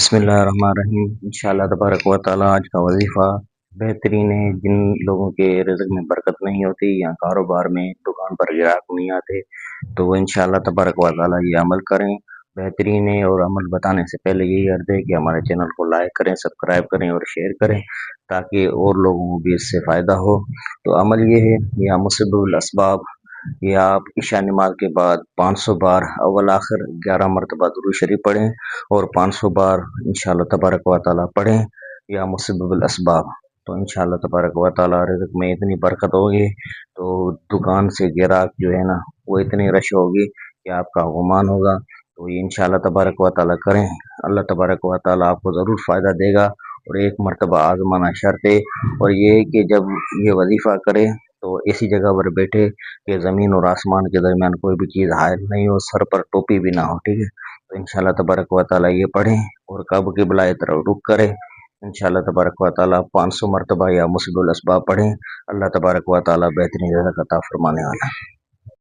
بسم اللہ الرحمن الرحیم۔ انشاءاللہ تبارک و تعالیٰ آج کا وظیفہ بہترین ہے۔ جن لوگوں کے رزق میں برکت نہیں ہوتی یا کاروبار میں دکان پر گراہک نہیں آتے تو وہ انشاءاللہ تبارک و تعالیٰ یہ عمل کریں، بہترین ہے۔ اور عمل بتانے سے پہلے یہی عرض ہے کہ ہمارے چینل کو لائک کریں، سبسکرائب کریں اور شیئر کریں تاکہ اور لوگوں کو بھی اس سے فائدہ ہو۔ تو عمل یہ ہے، یا مسبب الاسباب، یا آپ عشاء نماز کے بعد 500 بار اول آخر 11 مرتبہ درود شریف پڑھیں اور 500 بار انشاءاللہ تبارک و تعالیٰ پڑھیں یا مسبب الاسباب، تو انشاءاللہ تبارک و تعالیٰ رزق میں اتنی برکت ہوگی تو دکان سے گراہک جو ہے نا وہ اتنی رش ہوگی کہ آپ کا گمان ہوگا۔ تو یہ انشاءاللہ تبارک و تعالیٰ کریں، اللہ تبارک و تعالیٰ آپ کو ضرور فائدہ دے گا۔ اور ایک مرتبہ آزمانا شرط ہے، اور یہ ہے کہ جب یہ وظیفہ کرے تو ایسی جگہ پر بیٹھے کہ زمین اور آسمان کے درمیان کوئی بھی چیز حائل نہیں ہو، سر پر ٹوپی بھی نہ ہو، ٹھیک ہے؟ تو انشاءاللہ تبارک و تعالیٰ یہ پڑھیں اور قبر کی بلائے طرف رخ کریں۔ انشاءاللہ تبارک و تعالیٰ 500 مرتبہ یا مسبب الاسباب پڑھیں، اللہ تبارک و تعالیٰ بہترین رزق عطا فرمانے والا ہے۔